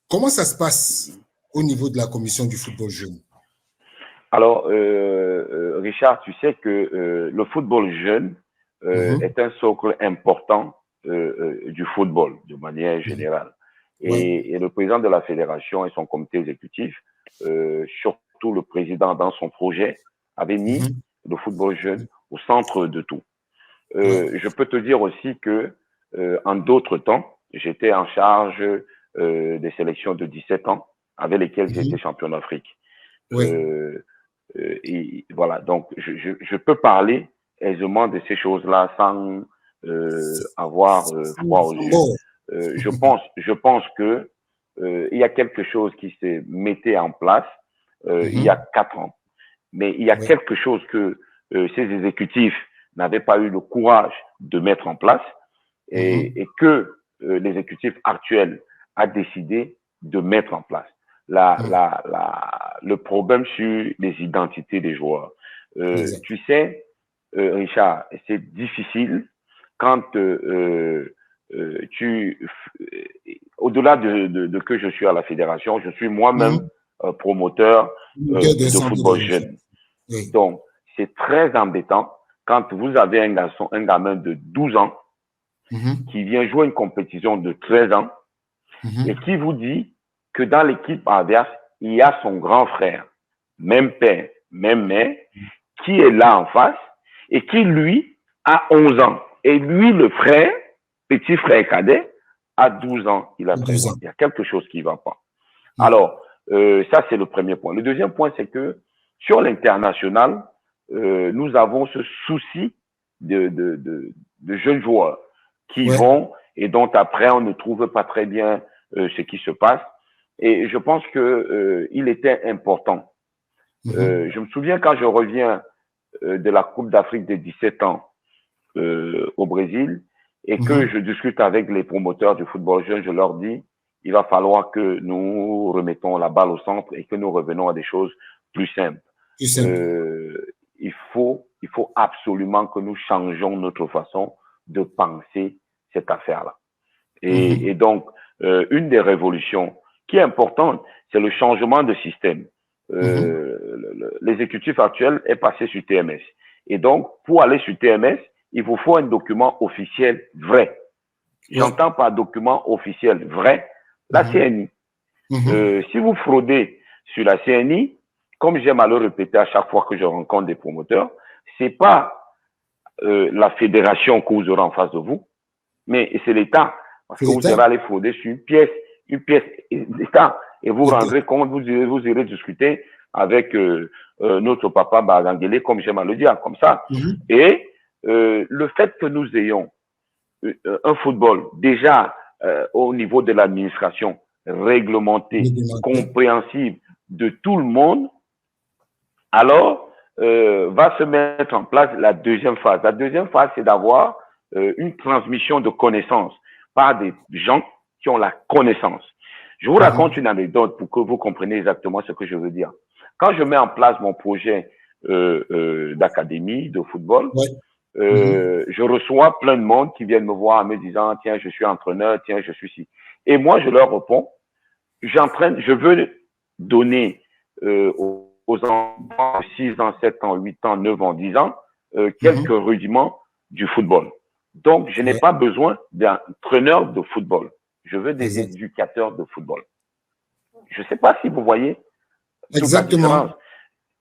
Comment ça se passe au niveau de la commission du football jeune? Alors, Richard, tu sais que le football jeune est un socle important du football de manière générale. Et le président de la fédération et son comité exécutif, surtout le président dans son projet, avait mis le football jeune au centre de tout. Je peux te dire aussi que en d'autres temps, j'étais en charge des sélections de 17 ans avec lesquelles j'étais champion d'Afrique. Et voilà, donc je peux parler aisément de ces choses-là sans avoir froid aux yeux. Je pense que il y a quelque chose qui se mettait en place il y a 4 ans. Mais il y a quelque chose que ces exécutifs n'avaient pas eu le courage de mettre en place et que l'exécutif actuel a décidé de mettre en place. Le problème sur les identités des joueurs. Tu sais, Richard, c'est difficile quand au-delà de que je suis à la fédération, je suis moi-même promoteur de football jeune. Donc, c'est très embêtant quand vous avez un gamin de 12 ans qui vient jouer une compétition de 13 ans et qui vous dit que dans l'équipe adverse, il y a son grand frère, même père, même mère, qui est là en face et qui, lui, a 11 ans. Et lui, le frère, petit frère cadet, a 12 ans, il a 13 ans. Il y a quelque chose qui ne va pas. Alors, ça, c'est le premier point. Le deuxième point, c'est que sur l'international, nous avons ce souci de jeunes joueurs qui vont et dont après, on ne trouve pas très bien ce qui se passe. Et je pense que il était important. Je me souviens quand je reviens de la Coupe d'Afrique des 17 ans au Brésil et que je discute avec les promoteurs du football jeune, je leur dis, il va falloir que nous remettons la balle au centre et que nous revenons à des choses plus simples. Il faut absolument que nous changeons notre façon de penser cette affaire-là. Et donc, une des révolutions qui est importante, c'est le changement de système. L'exécutif actuel est passé sur TMS. Et donc, pour aller sur TMS, il vous faut un document officiel vrai. J'entends par document officiel vrai la CNI. Si vous fraudez sur la CNI, comme j'aime à le répéter à chaque fois que je rencontre des promoteurs, c'est pas la fédération que vous aurez en face de vous, mais c'est l'État. Parce que vous allez aller frauder sur une pièce d'État. Et vous rendrez compte, vous irez discuter avec notre papa Bagangele, comme j'aime à le dire, comme ça. Et le fait que nous ayons un football déjà au niveau de l'administration réglementé, compréhensible de tout le monde, alors va se mettre en place la deuxième phase. La deuxième phase, c'est d'avoir une transmission de connaissances par des gens qui ont la connaissance. Je vous raconte une anecdote pour que vous compreniez exactement ce que je veux dire. Quand je mets en place mon projet d'académie de football, je reçois plein de monde qui viennent me voir en me disant « Tiens, je suis entraîneur, tiens, je suis ci. » Et moi, je leur réponds « Je veux donner aux enfants de 6 ans, 7 ans, 8 ans, 9 ans, 10 ans quelques rudiments du football. Donc, je n'ai pas besoin d'entraîneur de football. Je veux des éducateurs de football. » Je ne sais pas si vous voyez toute la différence.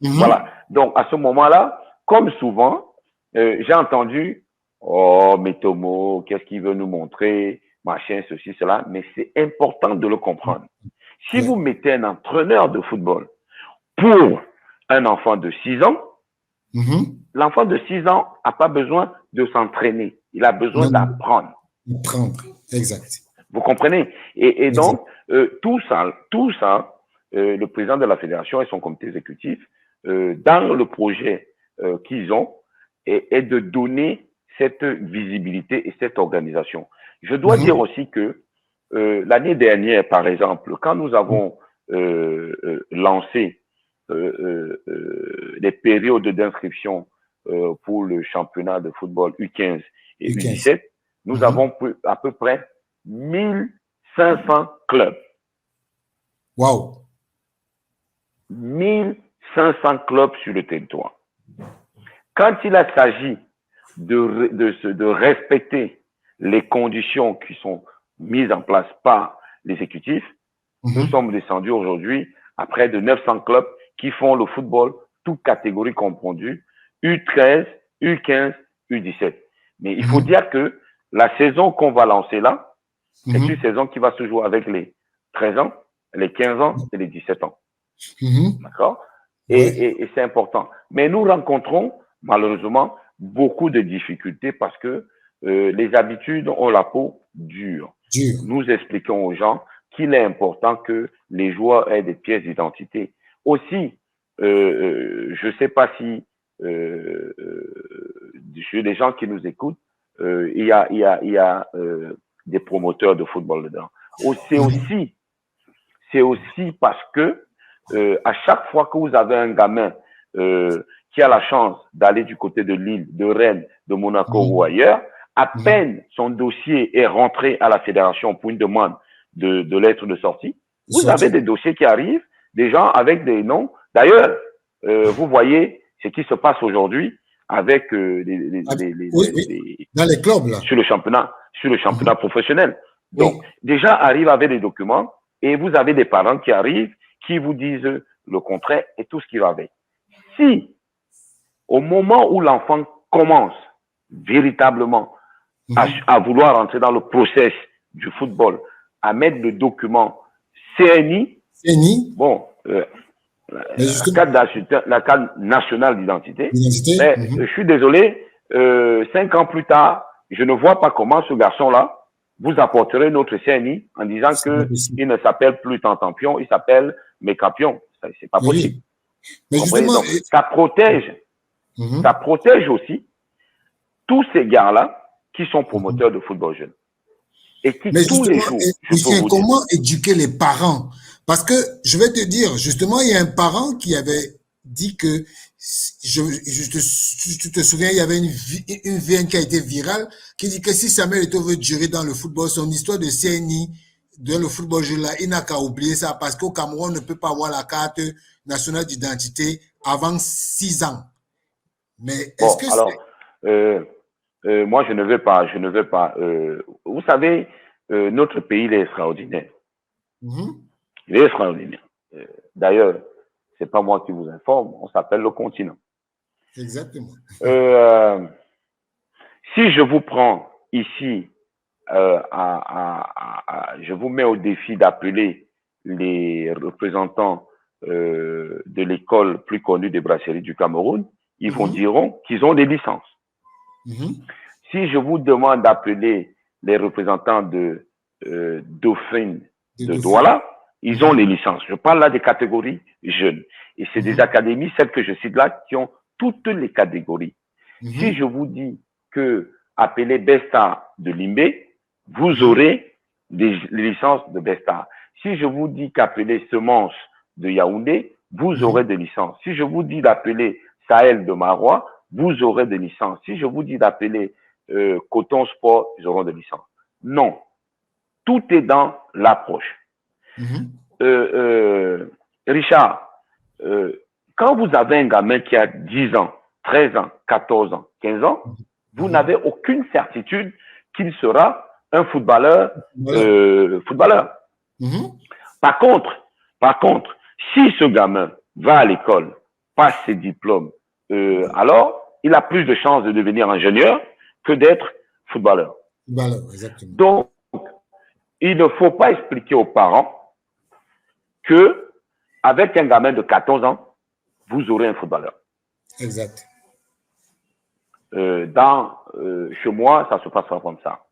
Voilà. Donc, à ce moment-là, comme souvent, j'ai entendu « Oh, Métomo, qu'est-ce qu'il veut nous montrer? Machin, ceci, cela. » Mais c'est important de le comprendre. Si vous mettez un entraîneur de football pour un enfant de 6 ans, l'enfant de 6 ans n'a pas besoin de s'entraîner. Il a besoin d'apprendre. Exact. Vous comprenez? Et donc, tout ça, le président de la fédération et son comité exécutif, dans le projet qu'ils ont, est de donner cette visibilité et cette organisation. Je dois dire aussi que l'année dernière, par exemple, quand nous avons lancé les périodes d'inscription pour le championnat de football U15 et U17, nous avons à peu près 1500 clubs. Waouh. 1500 clubs sur le territoire. Quand il s'agit de respecter les conditions qui sont mises en place par l'exécutif, nous sommes descendus aujourd'hui à près de 900 clubs qui font le football, toutes catégories confondues, U13, U15, U17. Mais il faut dire que la saison qu'on va lancer là, c'est une saison qui va se jouer avec les 13 ans, les 15 ans et les 17 ans. D'accord? Et c'est important. Mais nous rencontrons malheureusement beaucoup de difficultés parce que les habitudes ont la peau dure. Nous expliquons aux gens qu'il est important que les joueurs aient des pièces d'identité. Aussi, je ne sais pas si chez les gens qui nous écoutent, il y a des promoteurs de football dedans. C'est aussi parce que à chaque fois que vous avez un gamin qui a la chance d'aller du côté de Lille, de Rennes, de Monaco ou ailleurs, à peine son dossier est rentré à la fédération pour une demande de lettre de sortie, vous avez des dossiers qui arrivent, des gens avec des noms. D'ailleurs, vous voyez ce qui se passe aujourd'hui avec dans les clubs là, sur le championnat professionnel. Donc, déjà arrive avec des documents et vous avez des parents qui arrivent, qui vous disent le contraire et tout ce qui va avec. Si, au moment où l'enfant commence véritablement à vouloir entrer dans le process du football, à mettre le document CNI, bon, la carte nationale d'identité, je suis désolé, 5 ans plus tard, je ne vois pas comment ce garçon-là vous apporterait notre CNI en disant qu'il ne s'appelle plus Tantampion, il s'appelle Mécapion. C'est pas possible. Mais justement, donc, ça protège aussi tous ces gars-là qui sont promoteurs de football jeune. Et qui tous les jours, comment éduquer les parents? Parce que je vais te dire, justement, il y a un parent qui avait dit que, tu te souviens, il y avait une VN qui a été virale, qui dit que si Samuel Eto'o veut durer dans le football, son histoire de CNI, dans le football jeune là, il n'a qu'à oublier ça parce qu'au Cameroun, on ne peut pas avoir la carte nationale d'identité avant 6 ans. Mais est-ce que moi, je ne veux pas. Vous savez, notre pays, il est extraordinaire. Il est extraordinaire. D'ailleurs, c'est pas moi qui vous informe, on s'appelle le continent. Exactement. Si je vous prends ici, je vous mets au défi d'appeler les représentants de l'école plus connue des brasseries du Cameroun, ils vous diront qu'ils ont des licences. Si je vous demande d'appeler les représentants de Dauphine de Douala, ils ont les licences. Je parle là des catégories jeunes. Et c'est des académies, celles que je cite là, qui ont toutes les catégories. Si je vous dis que appelez Besta de Limbé, vous aurez les licences de Besta. Si je vous dis qu'appelez Semence de Yaoundé, vous aurez des licences. Si je vous dis d'appeler Sahel de Marois, vous aurez des licences. Si je vous dis d'appeler Coton Sport, ils auront des licences. Non. Tout est dans l'approche. Richard, quand vous avez un gamin qui a 10 ans, 13 ans, 14 ans, 15 ans, vous n'avez aucune certitude qu'il sera un footballeur. Par contre, si ce gamin va à l'école, passe ses diplômes, alors il a plus de chances de devenir ingénieur que d'être footballeur. Exactement. Donc, il ne faut pas expliquer aux parents que avec un gamin de 14 ans, vous aurez un footballeur. Exact. Chez moi, ça se passera comme ça.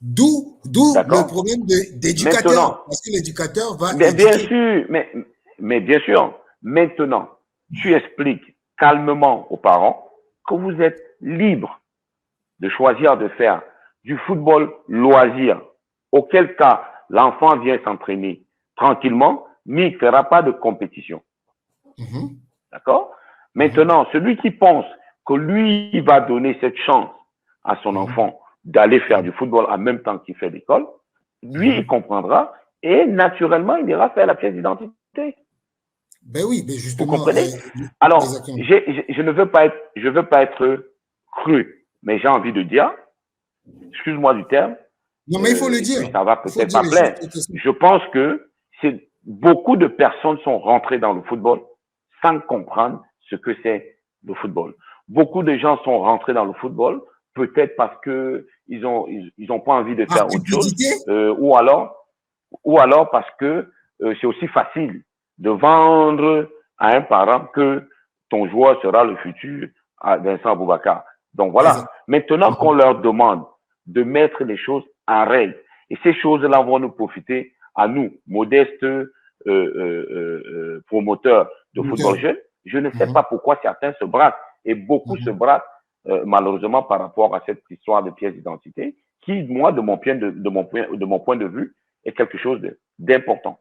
D'où le problème d'éducateur. Parce que l'éducateur va éduquer. Mais bien sûr, maintenant, tu expliques calmement aux parents que vous êtes libre de choisir de faire du football loisir, auquel cas l'enfant vient s'entraîner tranquillement, mais il ne fera pas de compétition. D'accord? Maintenant, celui qui pense que lui, il va donner cette chance à son enfant d'aller faire du football en même temps qu'il fait l'école, lui, il comprendra et naturellement, il ira faire la pièce d'identité. Ben oui, mais Vous justement, comprenez? Alors, exactement. je ne veux pas être cru, mais j'ai envie de dire, excuse-moi du terme, Non, mais il faut le et dire. puis ça va Il faut peut-être dire pas les plaire. choses. Je pense que beaucoup de personnes sont rentrées dans le football sans comprendre ce que c'est le football. Beaucoup de gens sont rentrés dans le football peut-être parce que ils ont pas envie de Par faire autre chose, cupidité? ou alors parce que c'est aussi facile de vendre à un parent que ton joueur sera le futur à Vincent Boubacar. Donc voilà. Exact. Maintenant qu'on leur demande de mettre les choses en règle, et ces choses-là vont nous profiter à nous, modestes promoteurs de football jeune. Je ne sais pas pourquoi certains se braquent, et beaucoup se braquent malheureusement par rapport à cette histoire de pièce d'identité, qui, moi, de mon point de vue, est quelque chose d'important.